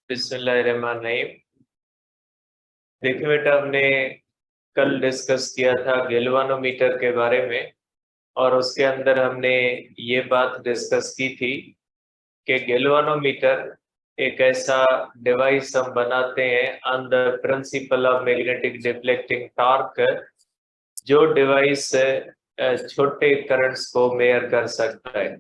बिस्मिल्लाहिर्रहमानिर्रहीम। देखिए बेटा, हमने कल डिस्कस किया था गैल्वानोमीटर के बारे में और उसके अंदर हमने ये बात डिस्कस की थी कि गैल्वानोमीटर एक ऐसा डिवाइस हम बनाते हैं on the principle of magnetic deflecting torque, जो डिवाइस छोटे करंट्स को मेयर कर सकता है।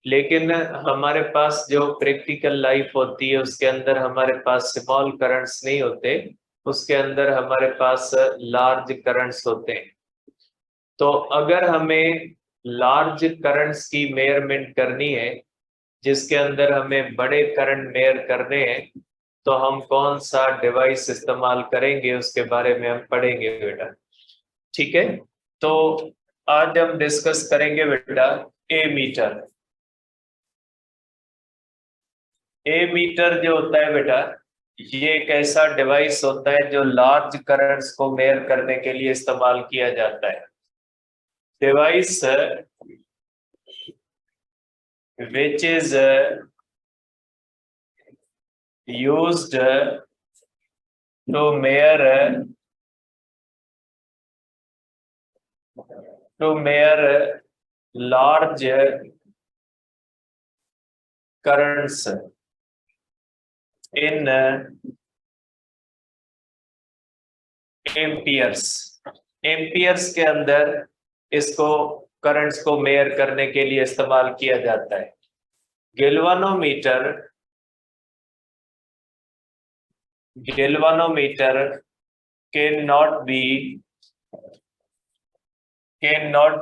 लेकिन हमारे पास जो प्रैक्टिकल लाइफ होती है उसके अंदर हमारे पास स्मॉल करंट्स नहीं होते, उसके अंदर हमारे पास लार्ज करंट्स होते हैं। तो अगर हमें लार्ज करंट्स की मेयरमेंट करनी है, जिसके अंदर हमें बड़े करंट मेयर करने हैं, तो हम कौन सा डिवाइस इस्तेमाल करेंगे उसके बारे में हम पढ़ेंगे बेटा। ठीक है, तो आज हम डिस्कस करेंगे बेटा ए मीटर। ए मीटर जो होता है बेटा, ये एक ऐसा डिवाइस होता है जो लार्ज करंट्स को मेयर करने के लिए इस्तेमाल किया जाता है। Device which is used to measure large currents in amperes. Amperes के अंदर इसको करंट्स को मेयर करने के लिए इस्तेमाल किया जाता है। Galvanometer cannot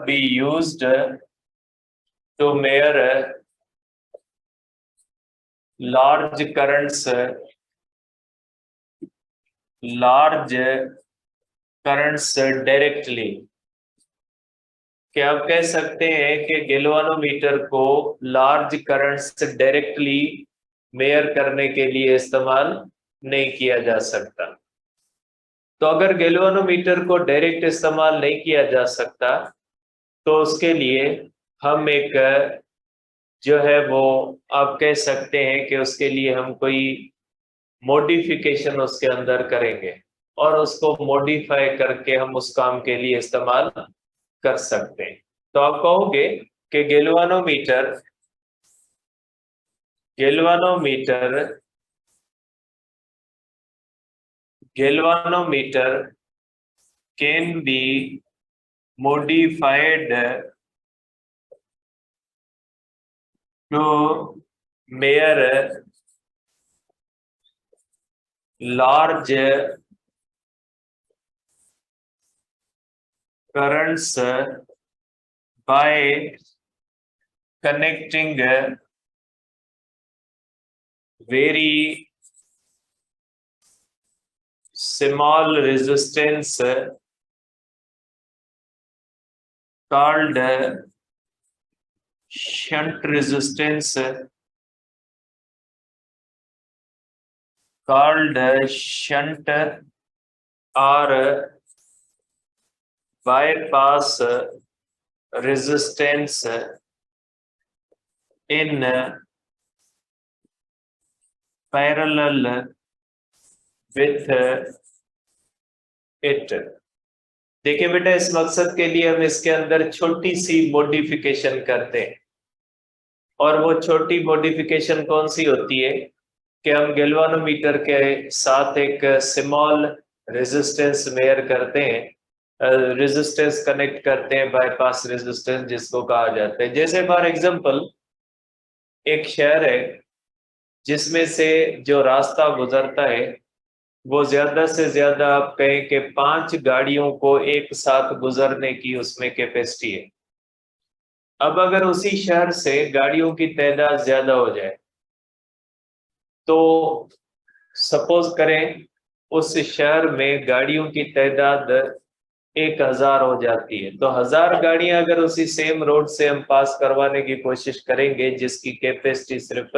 be used to measure large currents directly. क्या आप कह सकते हैं कि गैल्वानोमीटर को लार्ज करंट्स डायरेक्टली मेयर करने के लिए इस्तेमाल नहीं किया जा सकता। तो अगर गैल्वानोमीटर को डायरेक्ट इस्तेमाल नहीं किया जा सकता, तो उसके लिए हम एक जो है वो आप कह सकते हैं कि उसके लिए हम कोई मॉडिफिकेशन उसके अंदर करेंगे और उसको मॉडिफाई करके हम उस काम के लिए इस्तेमाल कर सकते हैं। तो आप कहोगे कि galvanometer can be modified to measure large currents by connecting very small resistance called shunt resistance or bypass resistance in parallel with it। देखिए बेटा, इस मकसद के लिए हम इसके अंदर छोटी सी मॉडिफिकेशन करते हैं, और वो छोटी मॉडिफिकेशन कौन सी होती है कि हम गैल्वानोमीटर के साथ एक स्मॉल रेजिस्टेंस मेयर करते हैं, रेजिस्टेंस कनेक्ट करते हैं, बाईपास रेजिस्टेंस जिसको कहा जाता है। जैसे फॉर एग्जांपल एक शहर है जिसमें से जो रास्ता गुजरता है वो ज्यादा से ज्यादा आप कहें कि 5 गाड़ियों को एक साथ गुजरने की उसमें कैपेसिटी है। अब अगर उसी शहर से गाड़ियों की तादाद ज्यादा हो जाए, तो सपोज करें उस शहर में गाड़ियों की तादाद 1000 हो जाती है, तो 1000 गाड़ियां अगर उसी सेम रोड से हम पास करवाने की कोशिश करेंगे जिसकी कैपेसिटी सिर्फ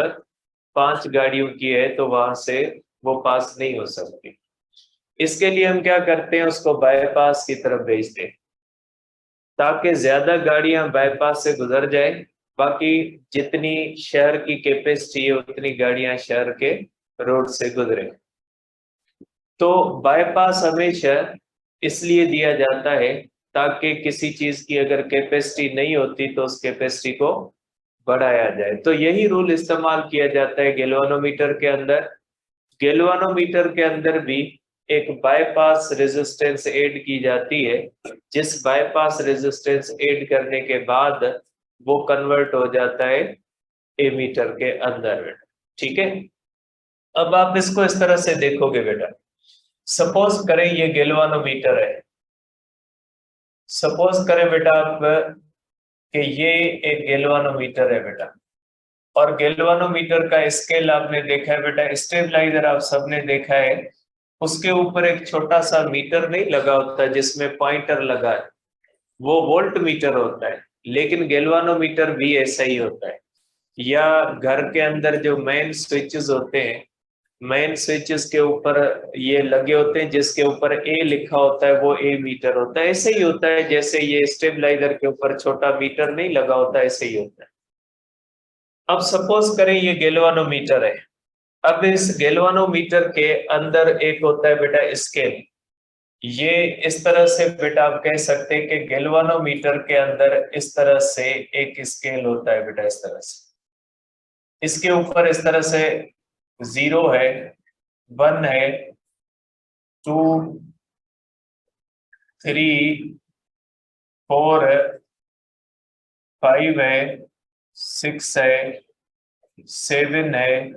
5 गाड़ियों की है, तो वहां से वो पास नहीं हो सकती। इसके लिए हम क्या करते हैं, उसको बाईपास की तरफ भेजते हैं ताकि ज्यादा गाड़ियां बाईपास से गुजर जाए, बाकी जितनी शहर की कैपेसिटी है उतनी गाड़ियां शहर के रोड से गुजरे। तो बाईपास हमेशा इसलिए दिया जाता है ताकि किसी चीज की अगर कैपेसिटी नहीं होती तो उस कैपेसिटी को बढ़ाया जाए। तो यही रूल इस्तेमाल किया जाता है गैल्वानोमीटर के अंदर। गैल्वानोमीटर के अंदर भी एक बाईपास रेजिस्टेंस ऐड की जाती है, जिस बाईपास रेजिस्टेंस ऐड करने के बाद वो कन्वर्ट हो जाता है एमीटर के अंदर। ठीक है, अब आप इसको इस तरह से देखोगे बेटा, सपोज करें ये गैल्वानोमीटर है, सपोज करें बेटा आप कि ये एक गैल्वानोमीटर है बेटा, और गैल्वानोमीटर का स्केल आपने देखा है बेटा, स्टेबलाइजर आप सबने देखा है, उसके ऊपर एक छोटा सा मीटर नहीं लगा होता जिसमें पॉइंटर लगा है, वो वोल्ट मीटर होता है। लेकिन गैल्वानोमीटर भी ऐसा ही होता है। या घर के अंदर जो मेन स्विचेस होते हैं, मेन स्विचेस के ऊपर ये लगे होते हैं जिसके ऊपर ए लिखा होता है, वो ए मीटर होता है। ऐसे ही होता है जैसे ये स्टेबलाइजर के ऊपर छोटा मीटर नहीं लगा होता, ऐसे ही होता है। अब सपोज करें ये गैल्वानोमीटर है, अब इस गैल्वानोमीटर के अंदर एक होता है बेटा स्केल। ये इस तरह से बेटा आप कह सकते हैं कि गैल्वानोमीटर के अंदर इस तरह से एक स्केल होता है बेटा, इस तरह से, इसके ऊपर इस तरह से 0 है, 1 है, 2, 3, 4 है, 5 है, 6 है, 7 है,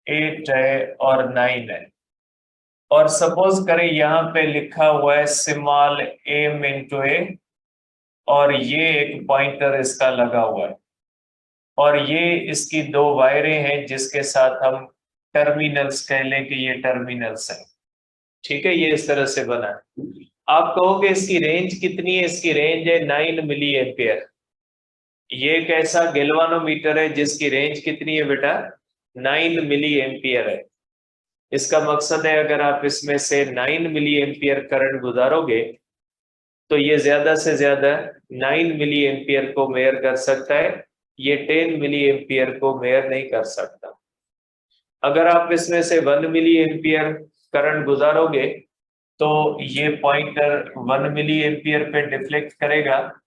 8 है और 9 है। और सपोज करें यहाँ पे लिखा हुआ है स्मॉल m इंटू ए, और ये एक पॉइंटर इसका लगा हुआ है, और ये इसकी 2 वायरें हैं जिसके साथ हम टर्मिनल्स कह लें कि ये टर्मिनल्स हैं। ठीक है, ये इस तरह से बना है। आप कहोगे इसकी रेंज कितनी है? इसकी रेंज है 9 मिली एम्पियर। ये एक ऐसा गैल्वानोमीटर है जिसकी रेंज कितनी है बेटा? 9 मिली एम्पियर है। इसका मकसद है अगर आप इसमें से 9 मिली एम्पियर करंट गुजारोगे तो ये ज्यादा से ज्यादा 9 मिली एम्पियर को मेयर कर सकता है, ये 10 मिली एम्पियर को मेयर नहीं कर सकता। अगर आप इसमें से 1 मिली एम्पियर करंट गुजारोगे तो ये पॉइंटर 1 मिली एम्पियर पे डिफ्लेक्ट करेगा,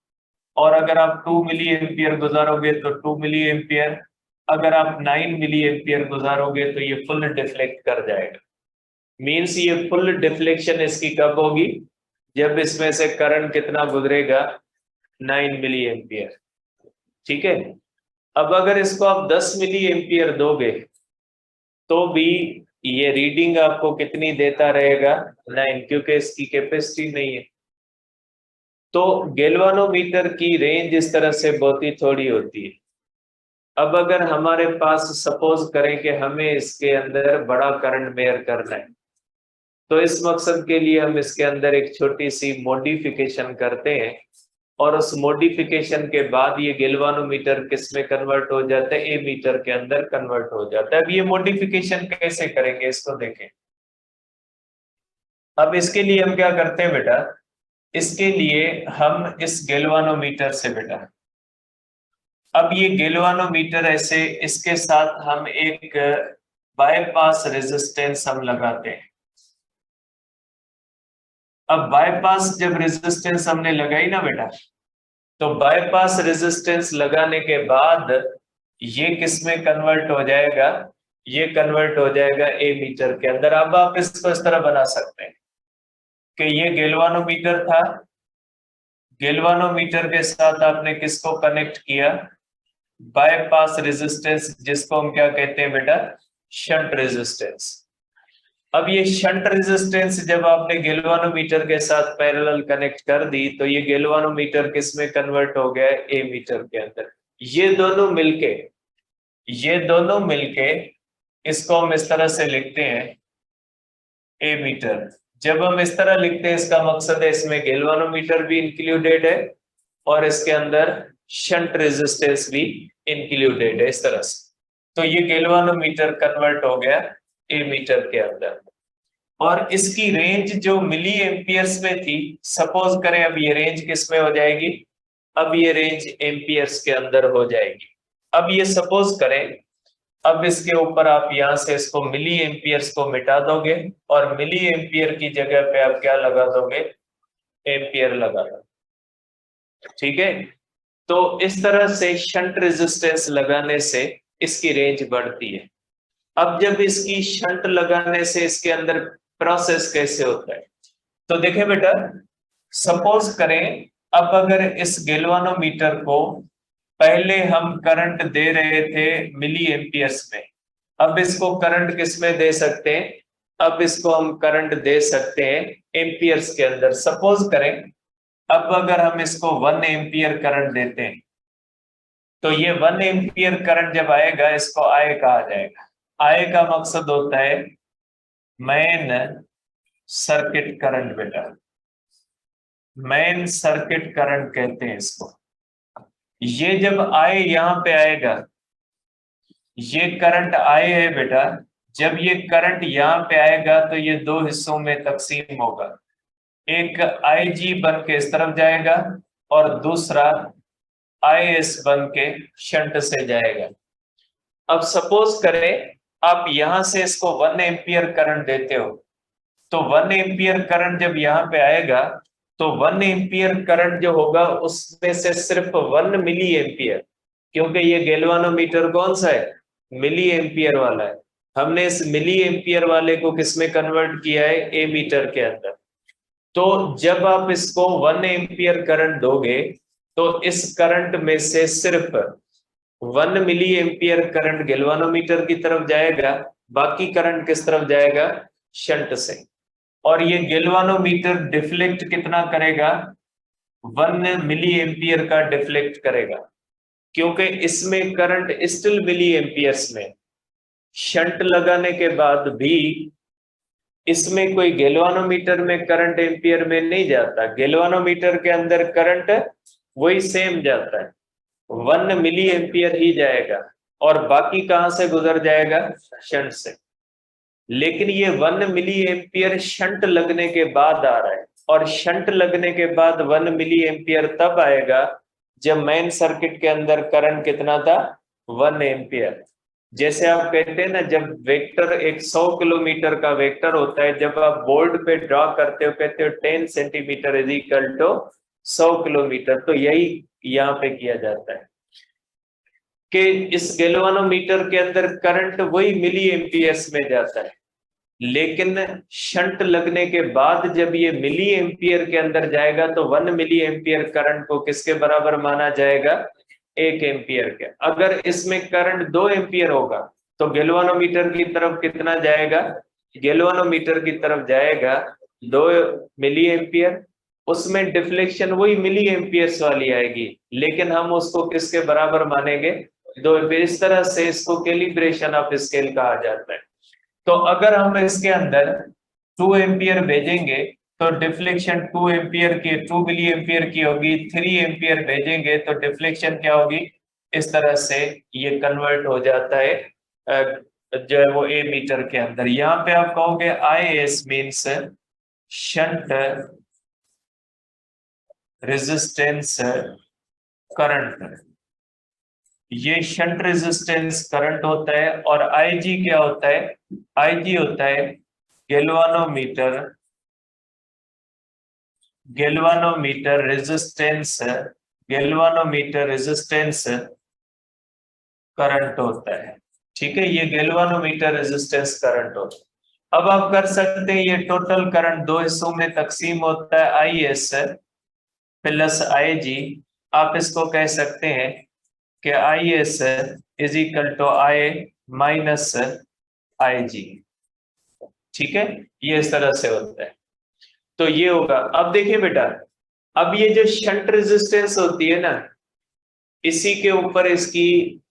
और अगर आप 2 मिली एम्पियर गुजारोगे तो 2 मिली एम्पियर, अगर आप 9 मिली एम्पियर गुजारोगे तो ये फुल डिफ्लेक्ट कर जाएगा। मींस ये फुल डिफ्लेक्शन इसकी कब होगी? जब इसमें से करंट कितना गुजरेगा? 9 मिली एम्पियर। ठीक है, अब अगर इसको आप 10 मिली एम्पियर दोगे तो भी ये रीडिंग आपको कितनी देता रहेगा? 9, क्योंकि इसकी कैपेसिटी नहीं है। तो गैल्वानोमीटर की रेंज इस तरह से बहुत ही थोड़ी होती है। अब अगर हमारे पास सपोज करें कि हमें इसके अंदर बड़ा करंट मेयर करना है, तो इस मकसद के लिए हम इसके अंदर एक छोटी सी मॉडिफिकेशन करते हैं, और उस मॉडिफिकेशन के बाद ये गैल्वानोमीटर किस में कन्वर्ट हो जाता है? ए मीटर के अंदर कन्वर्ट हो जाता है। अब ये मॉडिफिकेशन कैसे करेंगे इसको देखें। अब इसके लिए हम क्या करते हैं बेटा, इसके लिए हम इस गैल्वानोमीटर से बेटा, अब ये गैल्वानोमीटर ऐसे, इसके साथ हम एक बाईपास रेजिस्टेंस हम लगाते हैं। अब बाईपास जब रेजिस्टेंस हमने लगाई ना बेटा, तो बाईपास रेजिस्टेंस लगाने के बाद ये किस में कन्वर्ट हो जाएगा? ये कन्वर्ट हो जाएगा ए मीटर के अंदर। अब आप इसको इस तरह बना सकते हैं कि ये गैल्वानोमीटर था, गैल्वानोमीटर के साथ आपने किसको कनेक्ट किया? बाईपास रेजिस्टेंस, जिसको हम क्या कहते हैं बेटा? Shunt resistance. अब ये शंट रेजिस्टेंस जब आपने गैल्वानोमीटर के साथ पैरेलल कनेक्ट कर दी तो ये गैल्वानोमीटर किस में कन्वर्ट हो गया? ए मीटर के अंदर। ये दोनों मिलके इसको हम इस तरह से लिखते हैं ए मीटर। जब हम इस तरह लिखते हैं इसका मकसद है इसमें गैल्वानोमीटर भी इंक्लूडेड है और इसके अंदर शंट रेजिस्टेंस भी इंक्लूडेड है, इस तरह से। तो ये गैल्वानोमीटर कन्वर्ट हो गया ए मीटर के अंदर, और इसकी रेंज जो मिली एम्पियर्स में थी, सपोज करें अब ये रेंज किस में हो जाएगी? अब ये रेंज एम्पियर्स के अंदर हो जाएगी। अब ये सपोज करें अब इसके ऊपर आप यहां से इसको मिली एम्पियर्स को मिटा दोगे और मिली एम्पियर की जगह पे आप क्या लगा दोगे, एम्पियर लगा दोगे। ठीक है, तो इस तरह से शंट रेजिस्टेंस लगाने से इसकी रेंज बढ़ती है। अब जब इसकी शंट लगाने से इसके अंदर प्रोसेस कैसे होता है, तो देखें बेटा, सपोज करें अब अगर इस गैल्वानोमीटर को पहले हम करंट दे रहे थे मिली एम्पियर्स में, अब इसको करंट किस में दे सकते हैं, अब इसको हम करंट दे सकते हैं एम्पियर्स के अंदर। सपोज करें अब अगर हम इसको 1 एम्पियर करंट देते हैं, तो ये 1 एम्पियर करंट जब आएगा इसको आय कहा जाएगा। आय का मकसद होता है मेन सर्किट करंट बेटा, मेन सर्किट करंट कहते हैं इसको। ये जब आय यहां पे आएगा, ये करंट आय है बेटा, जब ये करंट यहाँ पे आएगा तो ये दो हिस्सों में तकसीम होगा, एक IG बन के इस तरफ जाएगा और दूसरा IS बन के शंट से जाएगा। अब सपोज करें आप यहां से इसको 1 एम्पियर करंट देते हो, तो 1 एम्पियर करंट जब यहाँ पे आएगा तो 1 एम्पियर करंट जो होगा उसमें से सिर्फ 1 मिली एम्पियर, क्योंकि ये गैल्वानोमीटर कौन सा है, मिली एम्पियर वाला है, हमने इस मिली एम्पियर वाले को किसमें कन्वर्ट किया है, ए मीटर के अंदर। तो जब आप इसको 1 एम्पियर करंट दोगे तो इस करंट में से सिर्फ 1 मिली एम्पियर करंट गैल्वानोमीटर की तरफ जाएगा, बाकी करंट किस तरफ जाएगा, शंट से। और ये गैल्वानोमीटर डिफ्लेक्ट कितना करेगा, 1 मिली एम्पियर का डिफ्लेक्ट करेगा, क्योंकि इसमें करंट स्टिल मिली एम्पियर्स में। शंट लगाने के बाद भी इसमें कोई गैल्वानोमीटर में करंट एम्पियर में नहीं जाता, गैल्वानोमीटर के अंदर करंट वही सेम जाता है, 1 मिली एम्पियर ही जाएगा और बाकी कहां से गुजर जाएगा, शंट से। लेकिन ये 1 मिली एम्पियर शंट लगने के बाद आ रहा है, और शंट लगने के बाद 1 मिली एम्पियर तब आएगा जब मेन सर्किट के अंदर करंट कितना था, 1 एम्पियर। जैसे आप कहते हैं ना, जब वेक्टर एक 100 किलोमीटर का वेक्टर होता है, जब आप बोर्ड पे ड्रॉ करते हो कहते हो 10 centimetre is equal to 100 kilometre, तो यही यहाँ पे किया जाता है कि इस गैल्वानोमीटर के अंदर करंट वही मिली एम्पियर्स में जाता है, लेकिन शंट लगने के बाद जब ये मिली एम्पियर के अंदर जाएगा तो 1 मिली एम्पियर करंट को किसके बराबर माना जाएगा, 1 एम्पियर के। अगर इसमें करंट 2 एम्पियर होगा तो गैल्वानोमीटर की तरफ कितना जाएगा, गैल्वानोमीटर की तरफ जाएगा 2 मिली एम्पियर, उसमें डिफ्लेक्शन वही मिली एम्पियर्स वाली आएगी, लेकिन हम उसको किसके बराबर मानेंगे, 2 एम्पियर। इस तरह से इसको कैलिब्रेशन ऑफ स्केल कहा जाता है। तो अगर हम इसके अंदर 2 एम्पियर भेजेंगे तो डिफ्लेक्शन 2 एम्पियर की 2 मिली एम्पियर की होगी, 3 एम्पियर भेजेंगे तो डिफ्लेक्शन क्या होगी, इस तरह से ये कन्वर्ट हो जाता है जो है वो ए मीटर के अंदर। यहाँ पे आप कहोगे IS means shunt resistance current, ये शंट रेजिस्टेंस करंट होता है। और IG क्या होता है, IG होता है galvanometer resistance, galvanometer resistance current होता है। ठीक है, ये गैल्वानोमीटर रेजिस्टेंस करंट होता है। अब आप कर सकते हैं, ये टोटल करंट 2 हिस्सों में तकसीम होता है, IS प्लस IG। आप इसको कह सकते हैं कि IS is equal to I minus IG। ठीक है, ये इस तरह से होता है। तो ये होगा। अब देखिए बेटा, अब ये जो शंट रेजिस्टेंस होती है ना, इसी के ऊपर इसकी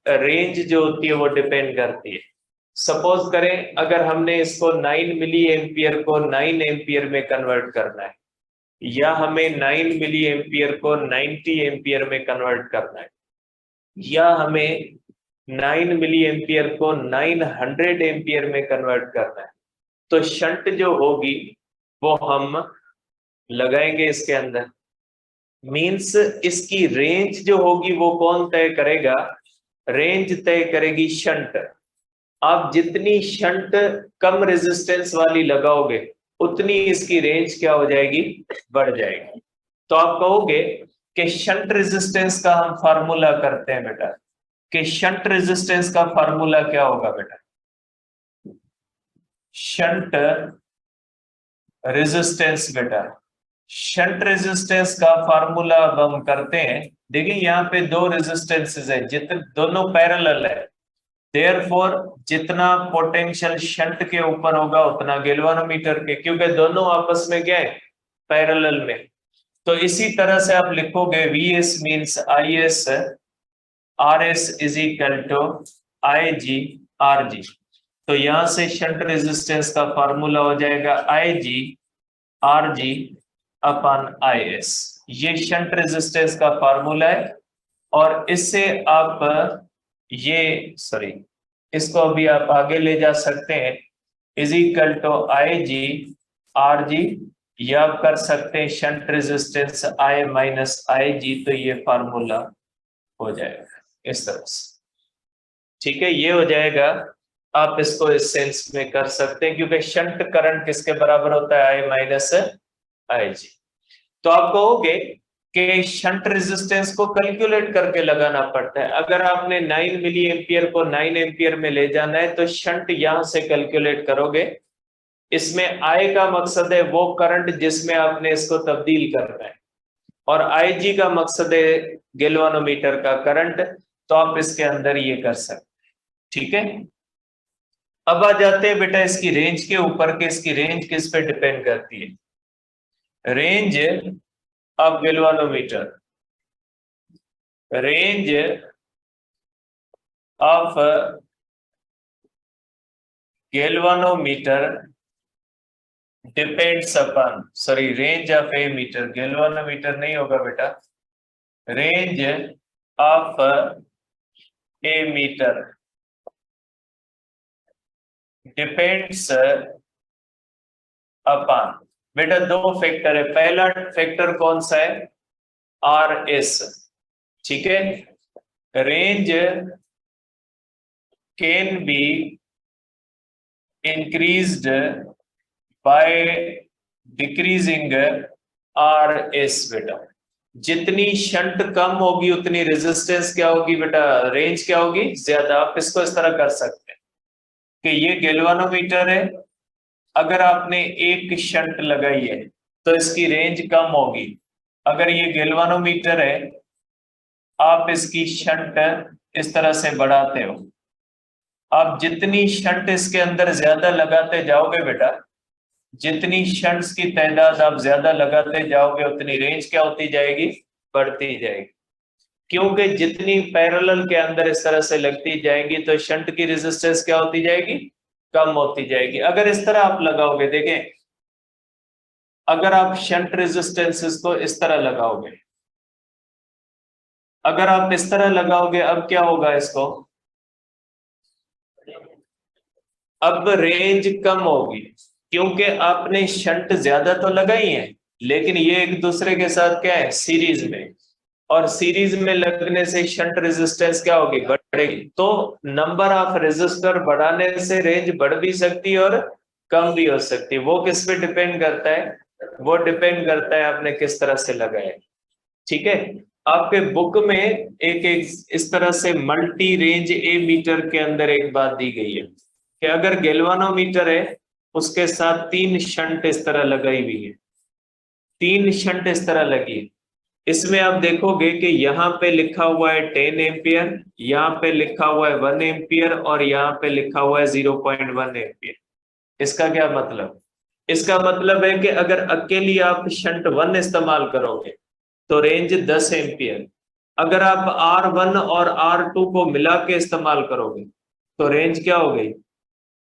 रेंज जो होती है वो डिपेंड करती है। सपोज करें अगर हमने इसको 9 मिली एम्पियर को 9 एम्पियर में कन्वर्ट करना है, या हमें 9 मिली एम्पियर को 90 एम्पियर में कन्वर्ट करना है, या हमें 9 मिली एम्पियर को 900 एम्पियर में कन्वर्ट करना है, तो शंट जो होगी वो हम लगाएंगे इसके अंदर। मींस इसकी रेंज जो होगी वो कौन तय करेगा, रेंज तय करेगी शंट। आप जितनी शंट कम रेजिस्टेंस वाली लगाओगे उतनी इसकी रेंज क्या हो जाएगी, बढ़ जाएगी। तो आप कहोगे कि शंट रेजिस्टेंस का हम फार्मूला करते हैं बेटा, कि शंट रेजिस्टेंस का फार्मूला क्या होगा बेटा, शंट रेजिस्टेंस बेटा, शंट रेजिस्टेंस का फार्मूला अब हम करते हैं। देखिए यहाँ पे दो रेजिस्टेंसेस है, जितने दोनों पैरेलल है, देयरफॉर जितना पोटेंशियल शंट के ऊपर होगा उतना गैल्वानोमीटर के, क्योंकि दोनों आपस में क्या है, पैरेलल में। तो इसी तरह से आप लिखोगे Vs means Is, Rs is equal to Ig Rg। तो यहां से शंट रेजिस्टेंस का फार्मूला हो जाएगा Ig Rg अपॉन Is। ये शंट रेजिस्टेंस का फार्मूला है, और इससे आप इसको अभी आप आगे ले जा सकते हैं, is equal to Ig Rg, या आप कर सकते हैं shunt resistance I minus Ig। तो ये फार्मूला हो जाएगा इस तरह से, ठीक है, ये हो जाएगा। आप इसको इस सेंस में कर सकते हैं, क्योंकि शंट करंट किसके बराबर होता है, I माइनस Ig। तो आप कहोगे कि शंट रेजिस्टेंस को कैलकुलेट करके लगाना पड़ता है। अगर आपने 9 मिली एम्पियर को 9 एम्पियर में ले जाना है तो शंट यहां से कैलकुलेट करोगे। इसमें I का मकसद है वो करंट जिसमें आपने इसको तब्दील करना है, और Ig का मकसद है गैल्वानोमीटर का करंट। तो आप इसके अंदर ये कर सकते हैं, ठीक है। अब आ जाते हैं बेटा इसकी रेंज के ऊपर, के इसकी रेंज किस पे डिपेंड करती है। Range of galvanometer, range of galvanometer depends upon, range of ammeter, galvanometer नहीं होगा बेटा, range of ammeter depends upon, बेटा दो फैक्टर है। पहला फैक्टर कौन सा है, Rs, ठीक है। Range can be increased by decreasing Rs बेटा। जितनी शंट कम होगी उतनी रेजिस्टेंस क्या होगी बेटा, रेंज क्या होगी, ज्यादा। आप इसको इस तरह कर सकते हैं कि ये गैल्वानोमीटर है, अगर आपने एक शंट लगाई है तो इसकी रेंज कम होगी। अगर ये गैल्वानोमीटर है, आप इसकी शंट इस तरह से बढ़ाते हो, आप जितनी शंट इसके अंदर ज्यादा लगाते जाओगे बेटा, जितनी शंट्स की तादाद आप ज्यादा लगाते जाओगे उतनी रेंज क्या होती जाएगी, बढ़ती जाएगी। क्योंकि जितनी पैरेलल के अंदर इस तरह से लगती जाएगी तो शंट की रेजिस्टेंस क्या होती जाएगी, कम होती जाएगी। अगर इस तरह आप लगाओगे, देखें, अगर आप शंट रेजिस्टेंसेस को इस तरह लगाओगे, अगर आप इस तरह लगाओगे, अब क्या होगा, इसको अब रेंज कम होगी, क्योंकि आपने शंट ज्यादा तो लगाई है, लेकिन ये एक दूसरे के साथ क्या है, सीरीज में, और सीरीज में लगने से शंट रेजिस्टेंस क्या होगी, बढ़ेगी। तो नंबर ऑफ रेजिस्टर बढ़ाने से रेंज बढ़ भी सकती है और कम भी हो सकती है। वो किस पे डिपेंड करता है, वो डिपेंड करता है आपने किस तरह से लगाया, ठीक है। आपके बुक में एक इस तरह से मल्टी रेंज ए मीटर के अंदर एक बात दी गई है कि अगर गैल्वानोमीटर है उसके साथ 3 शंट इस तरह लगाई हुई है, 3 शंट इस तरह लगी है। इसमें आप देखोगे कि यहाँ पे लिखा हुआ है 10 एम्पियर, यहाँ पे लिखा हुआ है 1 एम्पियर, और यहाँ पे लिखा हुआ है 0.1 एम्पियर। इसका क्या मतलब, इसका मतलब है कि अगर अकेली आप शंट 1 इस्तेमाल करोगे तो रेंज 10 एम्पियर, अगर आप R1 और R2 को मिला के इस्तेमाल करोगे तो रेंज क्या हो गई,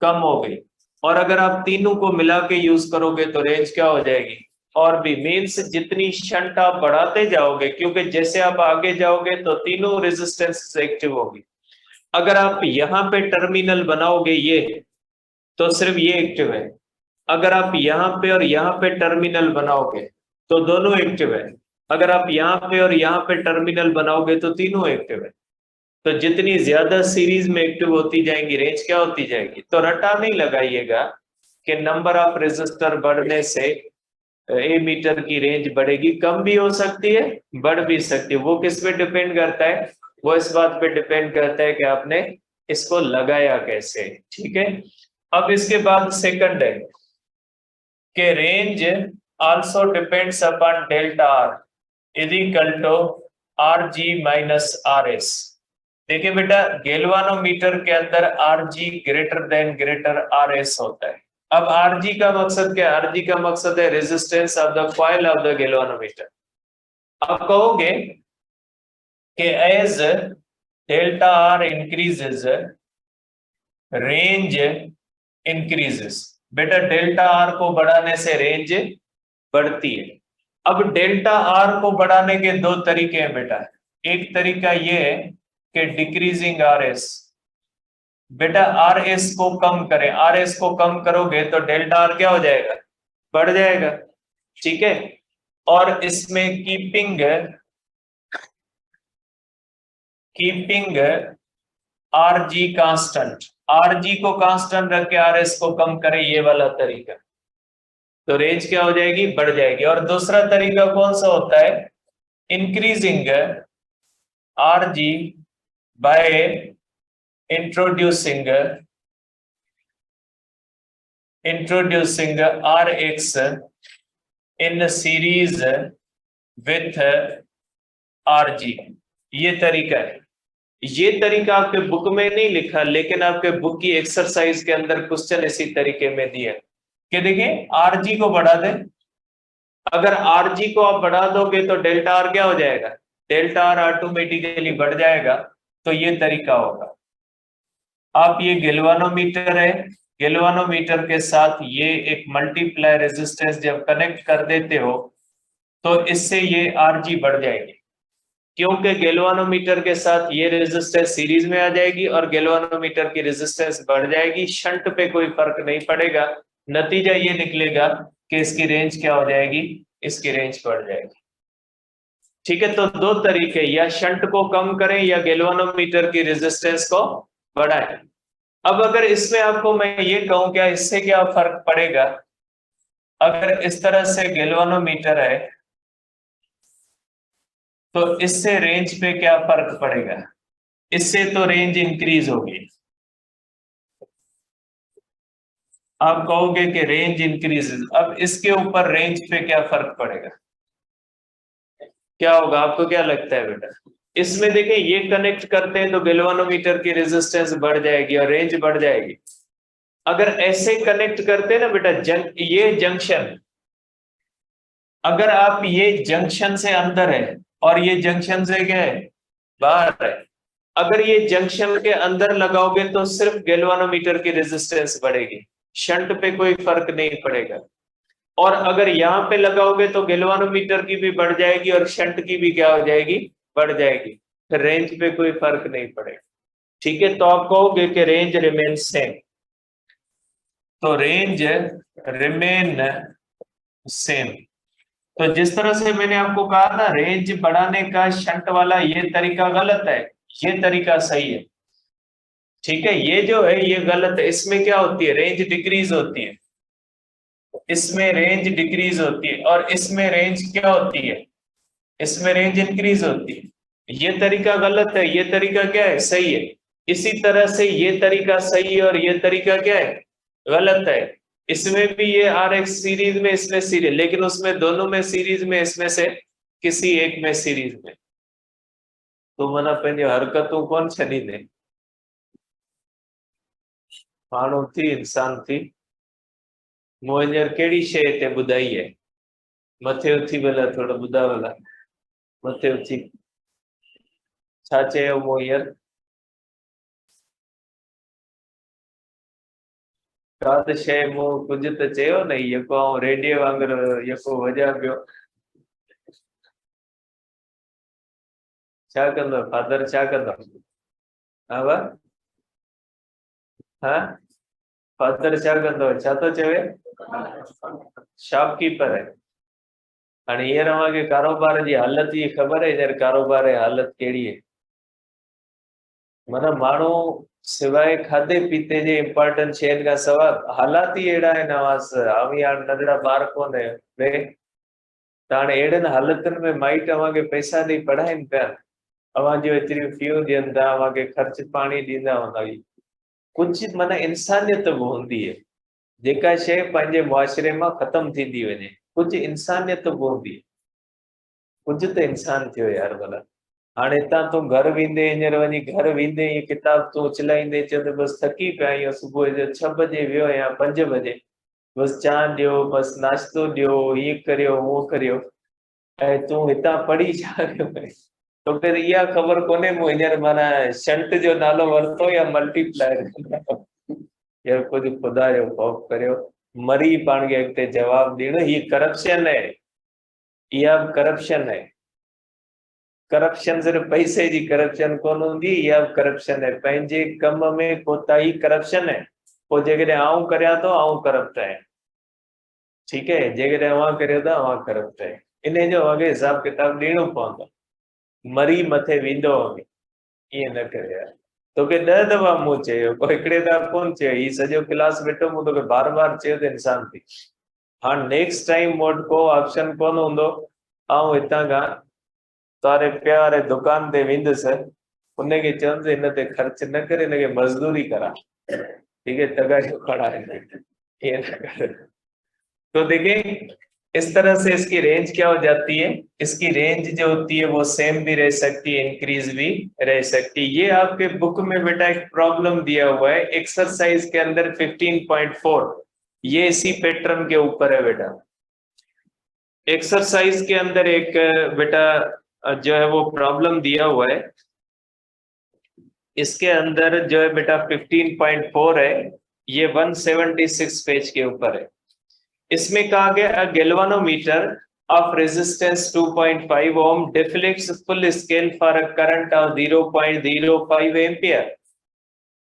कम हो गई, और अगर आप तीनों को मिला के यूज करोगे तो रेंज क्या हो जाएगी, और भी। मीन्स जितनी शंट आप बढ़ाते जाओगे, क्योंकि जैसे आप आगे जाओगे तो तीनों रेजिस्टेंस एक्टिव होगी। अगर आप यहाँ पे टर्मिनल बनाओगे ये, तो सिर्फ ये एक्टिव है। अगर आप यहाँ पे और यहाँ पे टर्मिनल बनाओगे तो दोनों एक्टिव है। अगर आप यहाँ पे और यहाँ पे टर्मिनल बनाओगे तो तीनों एक्टिव है। तो जितनी ज्यादा सीरीज में एक्टिव होती जाएंगी रेंज क्या होती जाएगी। तो रटा नहीं लगाइएगा कि नंबर ऑफ रेजिस्टर बढ़ने से ए मीटर की रेंज बढ़ेगी, कम भी हो सकती है बढ़ भी सकती है, वो किस पे डिपेंड करता है, वो इस बात पे डिपेंड करता है कि आपने इसको लगाया कैसे। ठीक है, अब इसके बाद सेकंड है कि range also depends upon delta R is equal to R G minus R S. देखिए बेटा, गैल्वानोमीटर के अंदर R G greater R S होता है। अब आर जी का मकसद क्या है, आर जी का मकसद है resistance of the coil of the galvanometer. अब कहोगे कि as delta R increases range increases. बेटा डेल्टा आर को बढ़ाने से रेंज बढ़ती है। अब डेल्टा आर को बढ़ाने के दो तरीके हैं बेटा। एक तरीका ये है कि डिक्रीजिंग आर एस। बेटा आर एस को कम करें, आर एस को कम करोगे तो डेल्टा आर क्या हो जाएगा, बढ़ जाएगा। ठीक है, और इसमें keeping R G constant, R G को कांस्टेंट रख के आर एस को कम करें, ये वाला तरीका, तो रेंज क्या हो जाएगी, बढ़ जाएगी। और दूसरा तरीका कौन सा होता है, increasing R G by introducing R X in series with R G. ये तरीका है। ये तरीका आपके बुक में नहीं लिखा, लेकिन आपके बुक की एक्सरसाइज के अंदर क्वेश्चन इसी तरीके में दिया कि देखिए आरजी को बढ़ा दें, अगर आरजी को आप बढ़ा दोगे तो डेल्टा आर क्या हो जाएगा, डेल्टा आर ऑटोमेटिकली बढ़ जाएगा। तो ये तरीका होगा। आप ये गैल्वानोमीटर है, गैल्वानोमीटर के साथ ये एक मल्टीप्लाई रेजिस्टेंस जब कनेक्ट कर देते हो तो इससे ये आरजी बढ़ जाएगी, क्योंकि गैल्वानोमीटर के साथ ये रेजिस्टेंस सीरीज में आ जाएगी और गैल्वानोमीटर की रेजिस्टेंस बढ़ जाएगी। शंट पे कोई फर्क नहीं पड़ेगा, नतीजा ये निकलेगा कि इसकी रेंज क्या हो जाएगी, इसकी रेंज बढ़ जाएगी। ठीक है, तो दो तरीके, या शंट को कम करें या गैल्वानोमीटर की रेजिस्टेंस को बढ़ाएं। अब अगर इसमें आपको मैं ये कहूं क्या इससे क्या फर्क पड़ेगा, अगर इस तरह से गैल्वानोमीटर है तो इससे रेंज पे क्या फर्क पड़ेगा, इससे तो रेंज इंक्रीज होगी। आप कहोगे कि रेंज इंक्रीज, अब इसके ऊपर रेंज पे क्या फर्क पड़ेगा, क्या होगा, आपको क्या लगता है बेटा। इसमें देखें ये कनेक्ट करते हैं तो गैल्वानोमीटर की रेजिस्टेंस बढ़ जाएगी और रेंज बढ़ जाएगी। अगर ऐसे कनेक्ट करते हैं ना बेटा, ये जंक्शन, अगर आप ये जंक्शन से अंदर है और ये जंक्शन से क्या है, बाहर है, अगर ये जंक्शन के अंदर लगाओगे तो सिर्फ गैल्वानोमीटर की रेजिस्टेंस बढ़ेगी, शंट पे कोई फर्क नहीं पड़ेगा। और अगर यहाँ पे लगाओगे तो गैल्वानोमीटर की भी बढ़ जाएगी और शंट की भी क्या हो जाएगी, बढ़ जाएगी, फिर रेंज पे कोई फर्क नहीं पड़ेगा। ठीक है, तो आप कहोगे कि रेंज रिमेन सेम, तो रेंज रिमेन सेम। तो जिस तरह से मैंने आपको कहा था रेंज बढ़ाने का शंट वाला ये तरीका गलत है, ये तरीका सही है। ठीक है, ये जो है ये गलत है, इसमें क्या होती है, रेंज डिक्रीज होती है, इसमें रेंज डिक्रीज होती है, और इसमें रेंज क्या होती है, इसमें रेंज इंक्रीज होती है। ये तरीका गलत है, ये तरीका क्या है, सही है। इसी तरह से ये तरीका सही है और ये तरीका क्या है, गलत है। इसमें भी ये आर एक्स सीरीज में, इसमें सीरीज, लेकिन उसमें दोनों में सीरीज में, इसमें से किसी एक में सीरीज में। तो मना पंहिंजी हरकतूं कोन छॾींदे, माण्हू थी इंसान थी, मूं हींअर कहिड़ी शइ हिते ॿुधाई आहे, मथे उथी भला थोरो ॿुधा भला, मथे उथी छा चयो मूं हींअर, का त शइ मूं कुझु त चयो न, यको आउं रेडियो वांगुरु यको वॼा पियो। छा कंदो फादर, छा कंदो, हा वाह, हा फादर छा कंदो, छा थो चवे, शॉपकीपर है। हाणे हींअर मूंखे कारोबार जी हालत जी ख़बर है, हींअर कारोबार जी हालत कहिड़ी है। माना माण्हू सिवाय खाधे पीते जे इम्पोर्टेंट शयुनि खां सवाइ हालात ई अहिड़ा आहिनि आवास अवी हाणे नंढड़ा ॿार कोन्हे वे त हाणे अहिड़नि हालतुनि में माइट अव्हांखे पैसा ॾेई पढ़ाइनि पिया अव्हां जो एतिरियूं फीयूं ॾियनि था अव्हांखे ख़र्च पाणी ॾींदा हूंदा कुझु माना इंसानियत बि हूंदी आहे जेका शइ पंहिंजे मुआशिरे मां ख़तम थींदी वञे कुझु इंसानियत बि हूंदी कुझु त इंसान थियो यार भला हाणे हितां तूं घर वेंदे हींअर वञी घर वेंदे ही किताब तूं चिलाईंदे चवंदे बसि थकी पिया आहियूं सुबुह जो 6 बजे वियो या 5 बजे बसि चांहि ॾियो बसि नाश्तो ॾियो हीअं करियो हूअं करियो ऐं तूं हितां पढ़ी छा कयो तोखे त इहा ख़बर कोन्हे मूं हींअर माना शंट जो नालो वरितो या मल्टीप्लायर यार कुझु ख़ुदा जो ख़ौफ़ करियो मरी पाण खे अॻिते जवाबु ॾियणो ही करप्शन आहे इहा बि करप्शन आहे करप्शन सिर्फ पैसे जी करप्शन कोन हूंदी इहा बि करप्शन आहे पंहिंजे कम में कोताही करप्शन आहे पोइ जेकॾहिं आउं करियां थो आउं करप्ट आहियां ठीकु आहे जेकॾहिं अव्हां करियो था अव्हां करप्ट आहियो इन जो अॻे हिसाब किताब ॾियणो पवंदो मरी मथे वेंदो ईअं न करे यार तोखे 10 दफ़ा मूं चयो कोई हिकिड़े दफ़ा कोन चयो ही सॼो क्लास वेठो मूं तोखे बार बार चयो त इंसान थी हाणे नेक्स्ट टाइम मूं वटि को ऑप्शन कोन हूंदो ऐं हितां खां तारे प्यारे दुकान ते वेंदुसि उनखे चवंदुसि हिन ते ख़र्च न करे हिनखे मज़दूरी करा ठीक है तगारियूं खड़ा ये न कर तो देखें इस तरह से इसकी रेंज क्या हो जाती है इसकी रेंज जो होती है वो सेम भी रह सकती है इंक्रीज भी रह सकती है ये आपके बुक में बेटा एक प्रॉब्लम दिया हुआ है एक्सरसाइज के अंदर 15.4 ये इसी पैटर्न के ऊपर है बेटा एक्सरसाइज के अंदर एक बेटा जो है वो प्रॉब्लम दिया हुआ है इसके अंदर जो है बेटा 15.4 है ये 176 पेज के ऊपर है इसमें कहा गया galvanometer of resistance 2.5 ohm deflects full scale for a current of 0.05 ampere.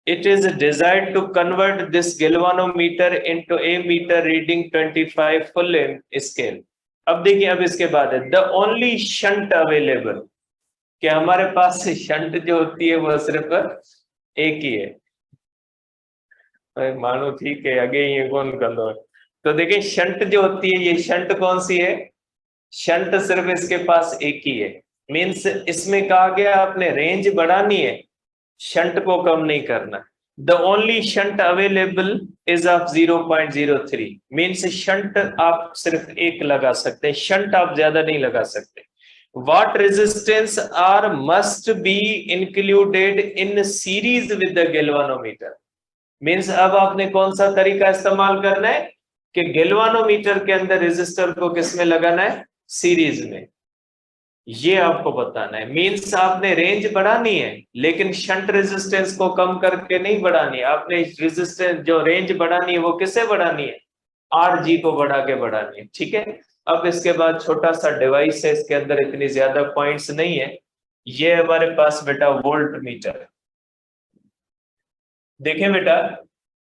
It is desired to convert this galvanometer into a meter reading 25 full scale. अब देखिए अब इसके बाद है the only shunt available कि हमारे पास शंट जो होती है वो सिर्फ एक ही है मानो ठीक है आगे ये कौन कर दो तो देखिए शंट जो होती है ये शंट कौन सी है शंट सिर्फ इसके पास एक ही है मींस इसमें कहा गया आपने रेंज बढ़ानी है शंट को कम नहीं करना the only shunt available is of 0.03 means shunt आप सिर्फ एक लगा सकते हैं शंट आप ज्यादा नहीं लगा सकते what resistance are must be included in series with the galvanometer means अब आपने कौन सा तरीका इस्तेमाल करना है कि गैल्वानोमीटर के अंदर रेजिस्टर को किसमें लगाना है सीरीज में ये आपको बताना है मींस आपने रेंज बढ़ानी है लेकिन शंट रेजिस्टेंस को कम करके नहीं बढ़ानी है आपने रेजिस्टेंस जो रेंज बढ़ानी है वो किसे बढ़ानी है आरजी को बढ़ा के बढ़ानी है ठीक है अब इसके बाद छोटा सा डिवाइस है इसके अंदर इतनी ज्यादा पॉइंट्स नहीं है ये हमारे पास बेटा वोल्ट मीटर देखें बेटा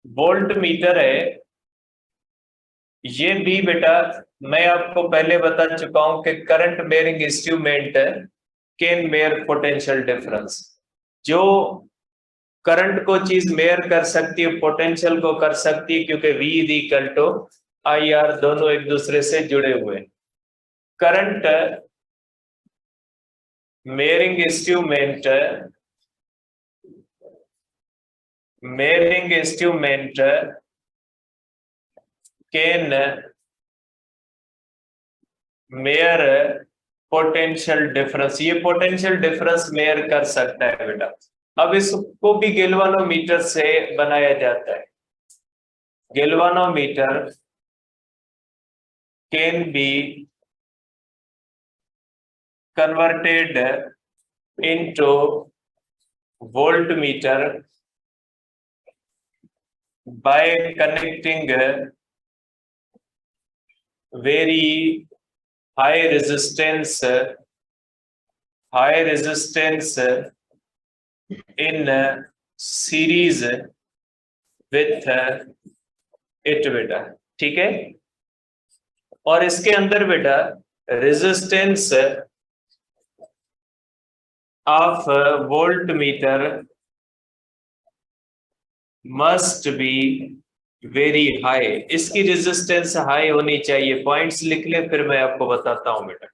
वोल्ट मीटर है ये भी बेटा मैं आपको पहले बता चुका हूं कि current measuring instrument can measure potential difference जो करंट को चीज मेयर कर सकती है पोटेंशियल को कर सकती है क्योंकि V is equal to IR दोनों एक दूसरे से जुड़े हुए current measuring instrument can measure potential difference ये पोटेंशियल डिफरेंस मेयर कर सकता है बेटा अब इसको भी गैल्वानोमीटर से बनाया जाता है galvanometer can be converted into voltmeter by connecting very high resistance in series with it बेटा ठीक है और इसके अंदर बेटा resistance of voltmeter must be very high, इसकी रेजिस्टेंस हाई होनी चाहिए। पॉइंट्स लिख ले फिर मैं आपको बताता हूं बेटा।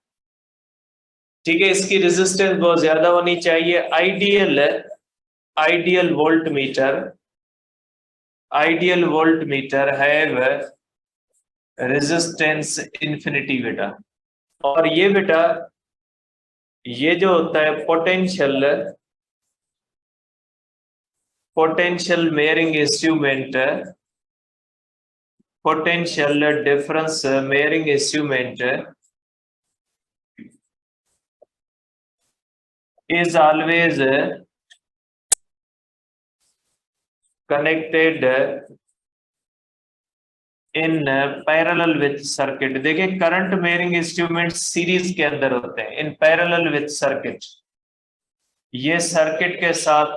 ठीक है, इसकी रेजिस्टेंस बहुत ज्यादा होनी चाहिए। Ideal volt meter have resistance infinity बेटा। और ये बेटा, ये जो होता है potential मेयरिंग instrument, potential difference मेयरिंग instrument is always connected in parallel with circuit। देखिए, करंट मेयरिंग इंस्ट्रूमेंट सीरीज के अंदर होते हैं, इन पैरेलल विथ सर्किट। ये सर्किट के साथ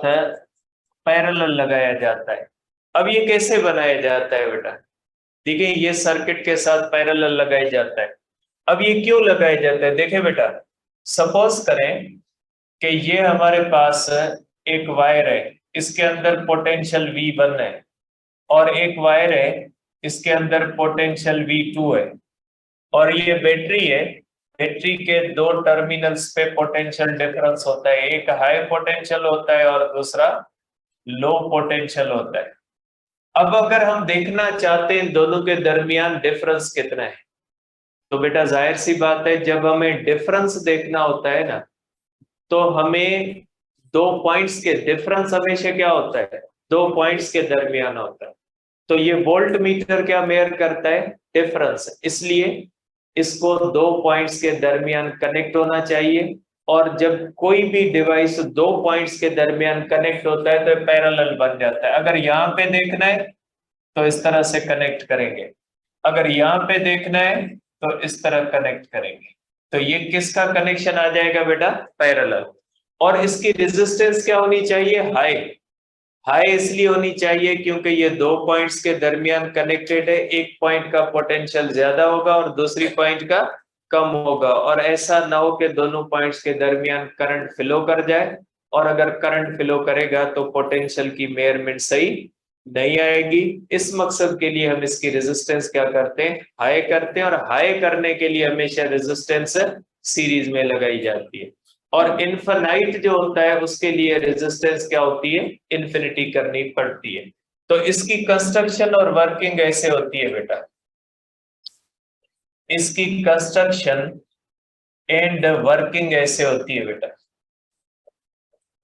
पैरेलल लगाया जाता है। अब ये कैसे बनाया जाता है बेटा? देखिए, ये सर्किट के साथ पैरेलल लगाया जाता है। अब ये क्यों लगाया जाता है? देखिए बेटा, सपोज करें कि ये हमारे पास एक वायर है, इसके अंदर पोटेंशियल V1 है, और एक वायर है, इसके अंदर पोटेंशियल V2 है, और ये बैटरी है। बैटरी के दो टर्मिनल्स पे पोटेंशियल डिफरेंस होता है, एक हाई पोटेंशियल होता है और दूसरा लो पोटेंशियल होता है। अब अगर हम देखना चाहते हैं दोनों के दरमियान डिफरेंस कितना है, तो बेटा जाहिर सी बात है, जब हमें डिफरेंस देखना होता है ना, तो हमें दो पॉइंट्स के डिफरेंस हमेशा क्या होता है? दो पॉइंट्स के दरमियान होता है। तो ये वोल्ट मीटर क्या मेयर करता है? डिफरेंस। इसलिए इसको दो पॉइंट्स के दरमियान कनेक्ट होना चाहिए, और जब कोई भी डिवाइस दो पॉइंट्स के दरमियान कनेक्ट होता है तो पैरेलल बन जाता है। अगर यहाँ पे देखना है तो इस तरह से कनेक्ट करेंगे, अगर यहाँ पे देखना है तो इस तरह कनेक्ट करेंगे। तो ये किसका कनेक्शन आ जाएगा बेटा? पैरेलल। और इसकी रेजिस्टेंस क्या होनी चाहिए? हाई। हाई इसलिए होनी चाहिए क्योंकि ये दो पॉइंट्स के दरमियान कनेक्टेड है, एक पॉइंट का पोटेंशियल ज्यादा होगा और दूसरी पॉइंट का कम होगा, और ऐसा ना हो कि दोनों पॉइंट्स के दरमियान करंट फ्लो कर जाए, और अगर करंट फ्लो करेगा तो पोटेंशियल की मेजरमेंट सही नहीं आएगी। इस मकसद के लिए हम इसकी रेजिस्टेंस क्या करते हैं? हाई करते हैं, और हाई करने के लिए हमेशा रेजिस्टेंस सीरीज में लगाई जाती है। और इनफिनाइट जो होता है उसके लिए रेजिस्टेंस क्या होती है? इन्फिनिटी करनी पड़ती है। तो इसकी कंस्ट्रक्शन और वर्किंग ऐसे होती है बेटा, इसकी कंस्ट्रक्शन एंड वर्किंग ऐसे होती है बेटा,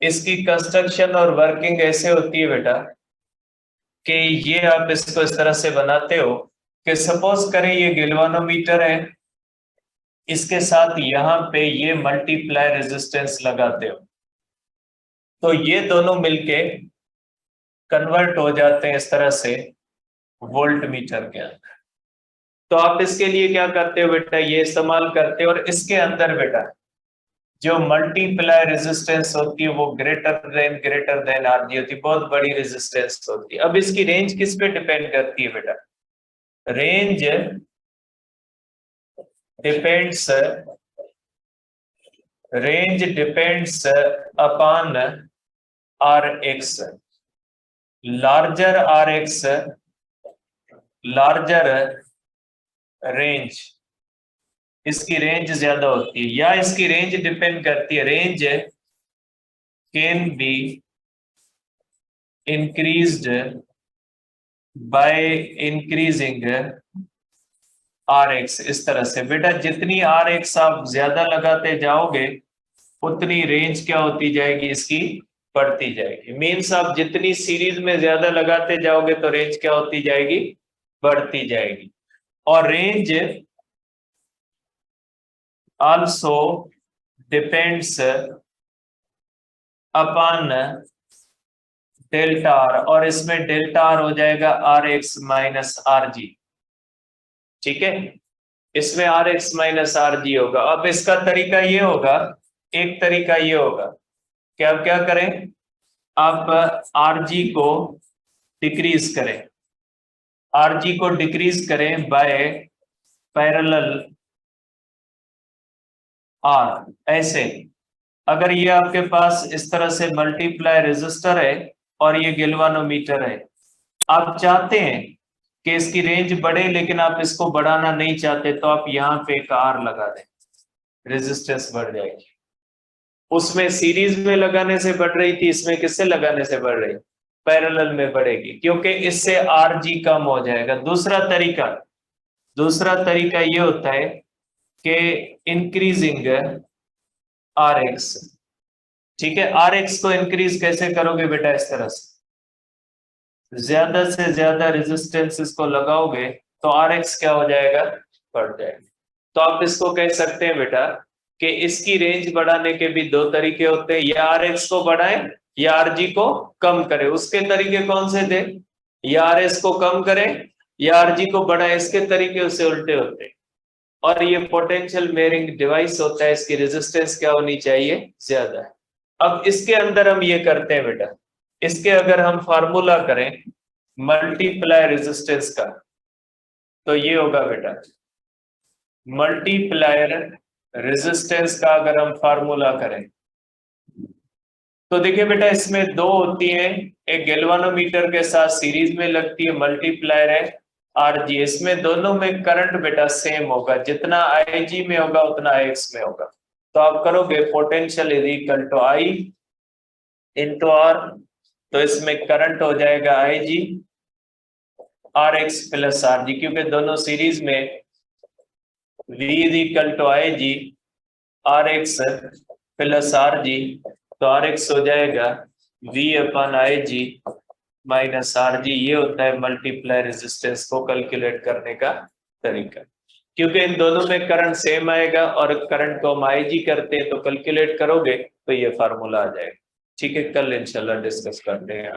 इसकी कंस्ट्रक्शन और वर्किंग ऐसे होती है बेटा कि ये आप इसको इस तरह से बनाते हो कि सपोज करें ये गैल्वानोमीटर है, इसके साथ यहाँ पे ये मल्टीप्लाई रेजिस्टेंस लगाते हो, तो ये दोनों मिलके कन्वर्ट हो जाते हैं इस तरह से वोल्ट मीटर के अंदर। तो आप इसके लिए क्या करते हो बेटा? ये इस्तेमाल करते हो, और इसके अंदर बेटा जो मल्टीप्लाई रेजिस्टेंस होती है वो ग्रेटर देन आरजी होती है, बहुत बड़ी रेजिस्टेंस होती है। अब इसकी रेंज किस पे डिपेंड करती है बेटा? Range depends upon Rx। Larger range, इसकी रेंज ज्यादा होती है, या इसकी रेंज डिपेंड करती है, range can be increased by increasing Rx। इस तरह से बेटा जितनी Rx आप ज्यादा लगाते जाओगे उतनी रेंज क्या होती जाएगी? इसकी बढ़ती जाएगी। मीन्स आप जितनी सीरीज में ज्यादा लगाते जाओगे तो रेंज क्या होती जाएगी? बढ़ती जाएगी। और range also depends upon delta R, और इसमें डेल्टा आर हो जाएगा Rx माइनस Rg। ठीक है, इसमें Rx माइनस Rg होगा। अब इसका तरीका ये होगा, एक तरीका ये होगा कि आप क्या करें, आप Rg को डिक्रीज करें, Rg को डिक्रीज करें बाय पैरेलल R। ऐसे अगर ये आपके पास इस तरह से मल्टीप्लाई रेजिस्टर है और ये गैल्वानोमीटर है, आप चाहते हैं कि इसकी रेंज बढ़े लेकिन आप इसको बढ़ाना नहीं चाहते, तो आप यहाँ पे एक R लगा दें, रेजिस्टेंस बढ़ जाएगी। उसमें सीरीज में लगाने से बढ़ रही थी, इसमें किससे लगाने से बढ़ रही, पैरेलल में बढ़ेगी, क्योंकि इससे RG कम हो जाएगा। दूसरा तरीका ये होता है कि इंक्रीजिंग RX। ठीक है, RX को इंक्रीज कैसे करोगे बेटा, इस तरह से ज्यादा रेजिस्टेंस इसको लगाओगे तो RX क्या हो जाएगा, बढ़ जाएगा। तो आप इसको कह सकते हैं बेटा कि इसकी रेंज बढ़ाने के भी दो तरीके होते हैं, या RX को बढ़ाएं या RG को कम करें। उसके तरीके कौन से थे, या RS को कम करें या RG को बढ़ाएं, इसके तरीके उससे उल्टे होते हैं। और ये पोटेंशियल मेजरिंग डिवाइस होता है, इसकी रेजिस्टेंस क्या होनी चाहिए, ज्यादा। अब इसके अंदर हम ये करते हैं बेटा, इसके अगर हम फार्मूला करें मल्टीप्लाई रेजिस्टेंस का, तो ये होगा बेटा मल्टीप्लायर रेजिस्टेंस का अगर हम फार्मूला करें, तो देखिए बेटा इसमें दो होती हैं, एक गैल्वानोमीटर के साथ सीरीज में लगती है, मल्टीप्लायर है RG। इसमें दोनों में करंट बेटा सेम होगा, जितना IG में होगा उतना IX में होगा। तो आप करोगे potential is equal to I into R, तो इसमें करंट हो जाएगा IG RX प्लस RG, क्योंकि दोनों सीरीज में। V is equal to IG RX plus RG, तो RX हो जाएगा V अपन IG माइनस RG। ये होता है मल्टीप्लाई रेजिस्टेंस को कैलकुलेट करने का तरीका, क्योंकि इन दोनों में करंट सेम आएगा और करंट को हम IG करते हैं, तो कैलकुलेट करोगे तो ये फार्मूला आ जाएगा। ठीक है, कल इंशाल्लाह डिस्कस करते हैं।